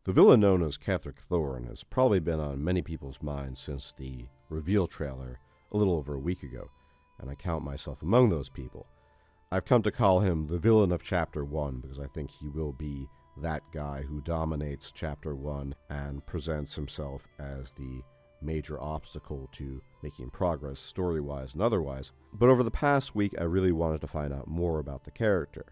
The villain known as Ketheric Thorm has probably been on many people's minds since the reveal trailer a little over a week ago, and I count myself among those people. I've come to call him the villain of Chapter 1 because I think he will be that guy who dominates Chapter 1 and presents himself as the major obstacle to making progress story-wise and otherwise. But over the past week, I really wanted to find out more about the character.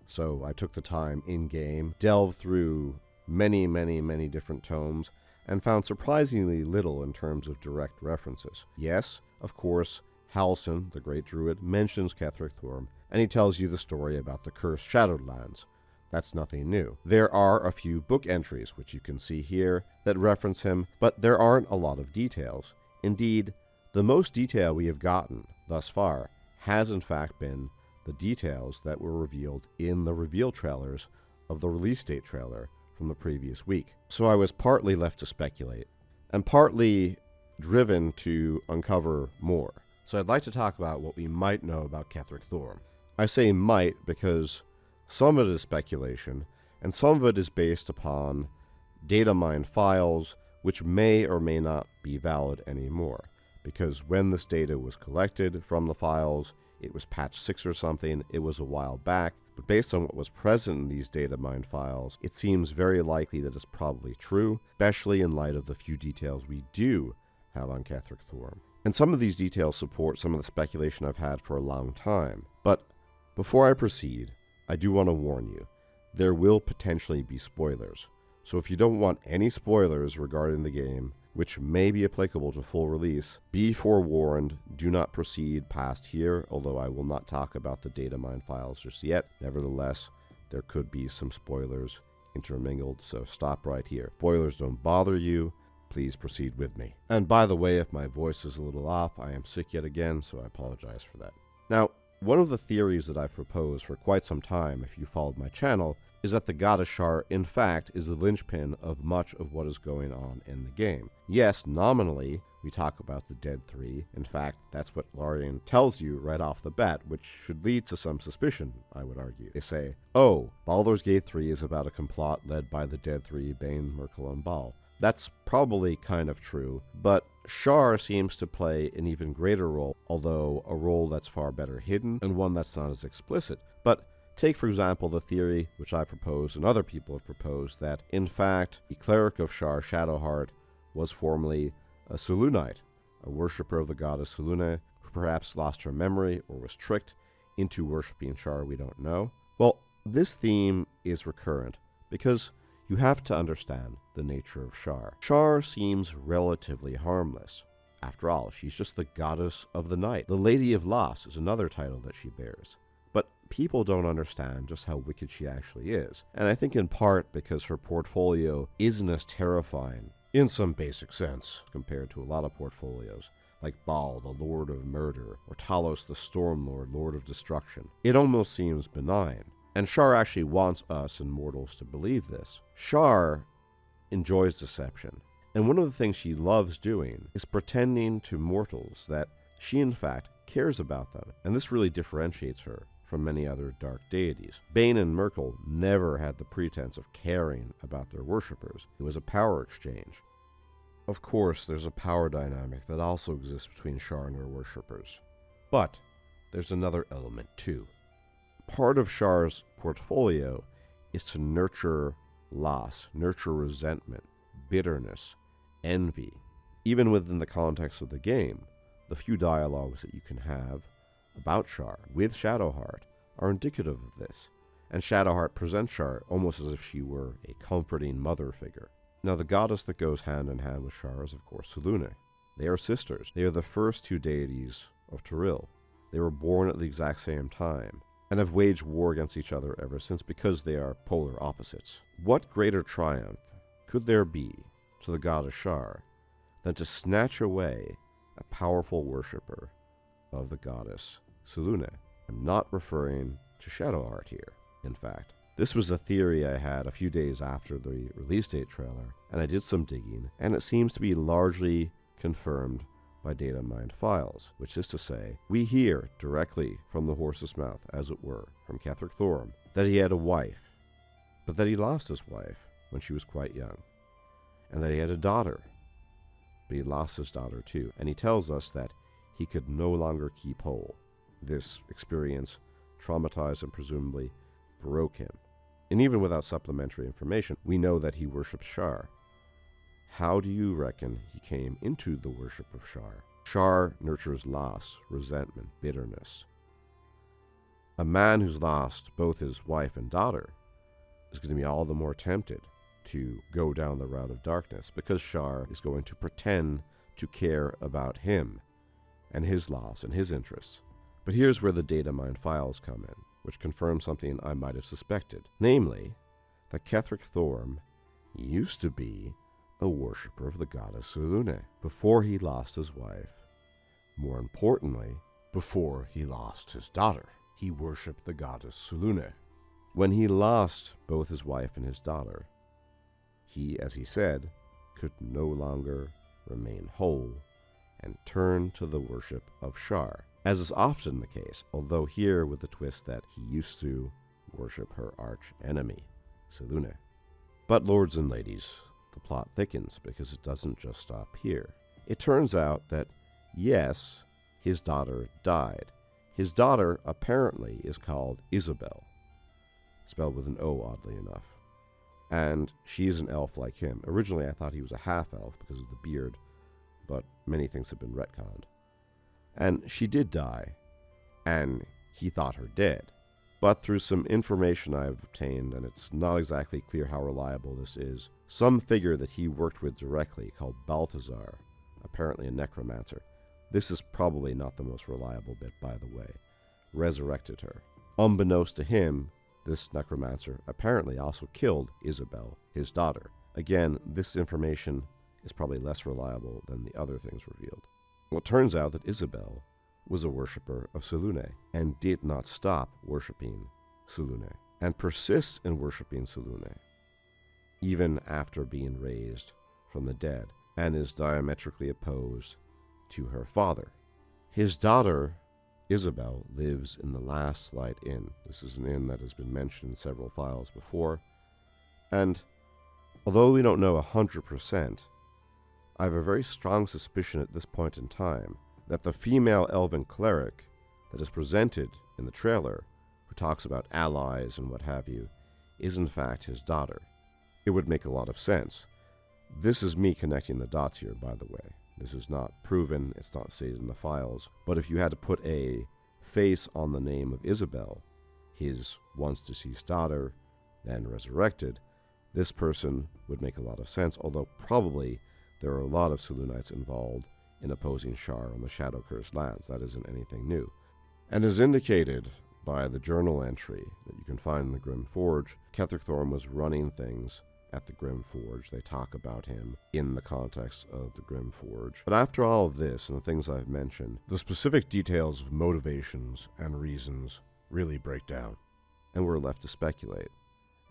So I took the time in-game, delved through many different tomes, and found surprisingly little in terms of direct references. Yes, of course, Halsin, the great druid, mentions Ketheric Thorm, and he tells you the story about the cursed Shadowlands. That's nothing new. There are a few book entries, which you can see here, that reference him, but there aren't a lot of details. Indeed, the most detail we have gotten thus far has in fact been the details that were revealed in the reveal trailers of the release date trailer from the previous week. So I was partly left to speculate, and partly driven to uncover more. So I'd like to talk about what we might know about Ketheric Thorm. I say might because some of it is speculation, and some of it is based upon data mine files which may or may not be valid anymore, because when this data was collected from the files, it was patch 6 or something, it was a while back, but based on what was present in these data mine files, it seems very likely that it's probably true, especially in light of the few details we do have on Ketheric Thorm. And some of these details support some of the speculation I've had for a long time. But before I proceed, I do want to warn you, there will potentially be spoilers. So if you don't want any spoilers regarding the game, which may be applicable to full release, be forewarned, do not proceed past here, although I will not talk about the data mine files just yet. Nevertheless, there could be some spoilers intermingled, so stop right here. Spoilers don't bother you, please proceed with me. And by the way, if my voice is a little off, I am sick yet again, so I apologize for that. Now, one of the theories that I've proposed for quite some time, if you followed my channel, is that the goddess Shar, in fact, is the linchpin of much of what is going on in the game. Yes, nominally, we talk about the Dead Three. In fact, that's what Larian tells you right off the bat, which should lead to some suspicion, I would argue. They say, oh, Baldur's Gate 3 is about a complot led by the Dead Three, Bane, Myrkul, and Baal. That's probably kind of true, but Shar seems to play an even greater role, although a role that's far better hidden and one that's not as explicit. But take, for example, the theory, which I proposed and other people have proposed, that, in fact, the cleric of Shar, Shadowheart, was formerly a Selûnite, a worshipper of the goddess Selûne, who perhaps lost her memory or was tricked into worshipping Shar, we don't know. Well, this theme is recurrent because you have to understand the nature of Shar. Shar seems relatively harmless. After all, she's just the goddess of the night. The Lady of Loss is another title that she bears. But people don't understand just how wicked she actually is. And I think in part because her portfolio isn't as terrifying, in some basic sense, compared to a lot of portfolios, like Baal, the Lord of Murder, or Talos, the Stormlord, Lord of Destruction. It almost seems benign. And Shar actually wants us and mortals to believe this. Shar enjoys deception. And one of the things she loves doing is pretending to mortals that she, in fact, cares about them. And this really differentiates her from many other dark deities. Bane and Myrkul never had the pretense of caring about their worshippers. It was a power exchange. Of course, there's a power dynamic that also exists between Shar and her worshippers. But there's another element too. Part of Shar's portfolio is to nurture loss, nurture resentment, bitterness, envy. Even within the context of the game, the few dialogues that you can have about Shar with Shadowheart are indicative of this, and Shadowheart presents Shar almost as if she were a comforting mother figure. Now, the goddess that goes hand in hand with Shar is, of course, Selûne. They are sisters. They are the first two deities of Toril. They were born at the exact same time, and have waged war against each other ever since because they are polar opposites. What greater triumph could there be to the goddess Shar than to snatch away a powerful worshipper of the goddess Selûne? I'm not referring to Shadowheart here, in fact. This was a theory I had a few days after the release date trailer, and I did some digging, and it seems to be largely confirmed by data mined files, which is to say, we hear directly from the horse's mouth, as it were, from Ketheric Thorm, that he had a wife, but that he lost his wife, when she was quite young, and that he had a daughter, but he lost his daughter too. And he tells us that he could no longer keep whole. This experience traumatized and presumably broke him. And even without supplementary information, we know that he worships Shar. How do you reckon he came into the worship of Shar? Shar nurtures loss, resentment, bitterness. A man who's lost both his wife and daughter is going to be all the more tempted to go down the route of darkness, because Shar is going to pretend to care about him and his loss and his interests. But here's where the data mine files come in, which confirms something I might have suspected, namely that Ketheric Thorm used to be a worshipper of the goddess Selûne before he lost his wife. More importantly, before he lost his daughter, he worshipped the goddess Selûne. When he lost both his wife and his daughter, he, as he said, could no longer remain whole and turned to the worship of Shar, as is often the case, although here with the twist that he used to worship her arch enemy, Selûne. But lords and ladies, the plot thickens, because it doesn't just stop here. It turns out that, yes, his daughter died. His daughter apparently is called Isabel, spelled with an O, oddly enough. And she's an elf like him. Originally I thought he was a half-elf because of the beard, but many things have been retconned. And she did die, and he thought her dead. But through some information I've obtained, and it's not exactly clear how reliable this is, some figure that he worked with directly called Balthazar, apparently a necromancer, this is probably not the most reliable bit, by the way, resurrected her. Unbeknownst to him, this necromancer apparently also killed Isabel, his daughter. Again, this information is probably less reliable than the other things revealed. Well, it turns out that Isabel was a worshipper of Selûne and did not stop worshiping Selûne and persists in worshiping Selûne even after being raised from the dead, and is diametrically opposed to her father. His daughter, Isabel, lives in the Last Light Inn. This is an inn that has been mentioned in several files before, and although we don't know 100%, I have a very strong suspicion at this point in time that the female elven cleric that is presented in the trailer, who talks about allies and what have you, is in fact his daughter. It would make a lot of sense. This is me connecting the dots here, by the way. This is not proven, it's not stated in the files, but if you had to put a face on the name of Isabel, his once deceased daughter, then resurrected, this person would make a lot of sense, although probably there are a lot of Selûnites involved in opposing Shar on the Shadow-Cursed lands. That isn't anything new. And as indicated by the journal entry that you can find in the Grim Forge, Ketheric Thorm was running things at the Grim Forge. They talk about him in the context of the Grim Forge. But after all of this and the things I've mentioned, the specific details of motivations and reasons really break down, and we're left to speculate.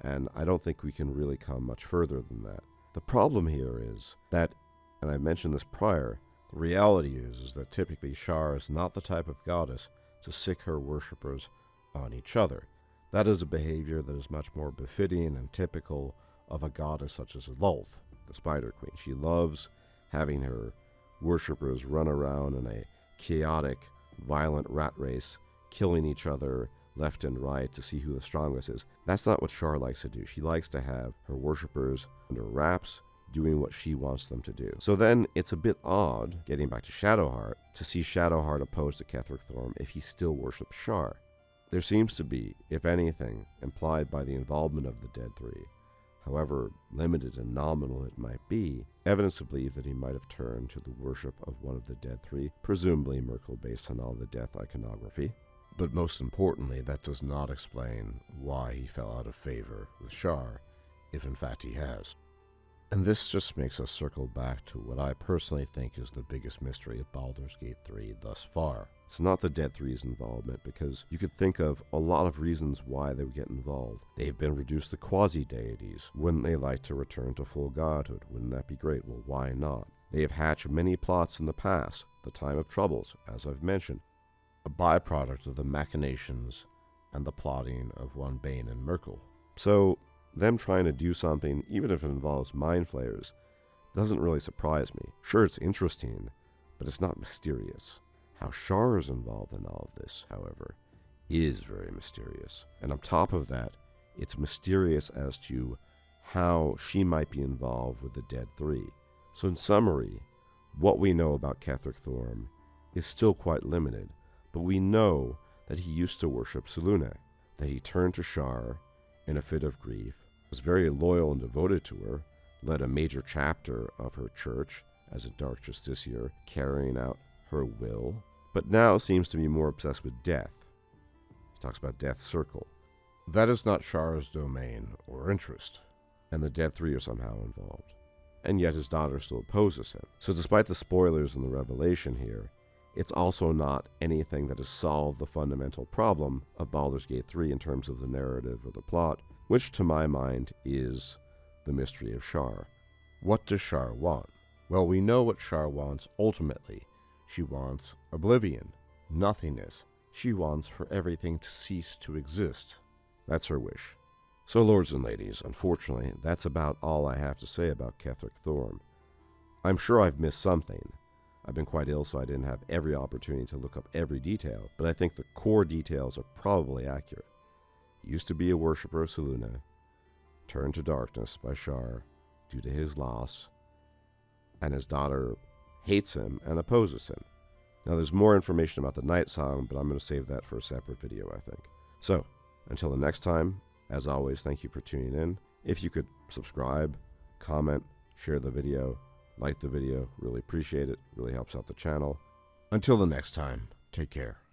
And I don't think we can really come much further than that. The problem here is that, and I mentioned this prior, the reality is that typically Shar is not the type of goddess to sick her worshippers on each other. That is a behavior that is much more befitting and typical of a goddess such as Lolth, the Spider Queen. She loves having her worshippers run around in a chaotic, violent rat race, killing each other left and right to see who the strongest is. That's not what Shar likes to do. She likes to have her worshippers under wraps, doing what she wants them to do. So then it's a bit odd, getting back to Shadowheart, to see Shadowheart opposed to Ketheric Thorm if he still worships Shar. There seems to be, if anything, implied by the involvement of the Dead Three, however limited and nominal it might be, evidence to believe that he might have turned to the worship of one of the Dead Three, presumably Myrkul based on all the death iconography. But most importantly, that does not explain why he fell out of favor with Shar, if in fact he has. And this just makes us circle back to what I personally think is the biggest mystery of Baldur's Gate 3 thus far. It's not the Dead Three's involvement, because you could think of a lot of reasons why they would get involved. They've been reduced to quasi-deities. Wouldn't they like to return to full godhood? Wouldn't that be great? Well, why not? They have hatched many plots in the past, the Time of Troubles, as I've mentioned, a byproduct of the machinations and the plotting of one Bane and Myrkul. So them trying to do something, even if it involves mind flayers, doesn't really surprise me. Sure, it's interesting, but it's not mysterious. How Shar is involved in all of this, however, is very mysterious. And on top of that, it's mysterious as to how she might be involved with the Dead Three. So in summary, what we know about Ketheric Thorm is still quite limited, but we know that he used to worship Selûne, that he turned to Shar in a fit of grief, was very loyal and devoted to her, led a major chapter of her church as a Dark Justiciar, carrying out her will, but now seems to be more obsessed with death. He talks about Death's Circle. That is not Shar's domain or interest, and the Dead Three are somehow involved. And yet his daughter still opposes him. So despite the spoilers in the revelation here, it's also not anything that has solved the fundamental problem of Baldur's Gate 3 in terms of the narrative or the plot, which to my mind is the mystery of Shar. What does Shar want? Well, we know what Shar wants ultimately. She wants oblivion, nothingness. She wants for everything to cease to exist. That's her wish. So, lords and ladies, unfortunately, that's about all I have to say about Ketheric Thorm. I'm sure I've missed something. I've been quite ill, so I didn't have every opportunity to look up every detail, but I think the core details are probably accurate. He used to be a worshipper of Selûne, turned to darkness by Shar due to his loss, and his daughter hates him and opposes him. Now, there's more information about the Night Song, but I'm going to save that for a separate video, I think. So, until the next time, as always, thank you for tuning in. If you could subscribe, comment, share the video, like the video, really appreciate it. Really helps out the channel. Until the next time, take care.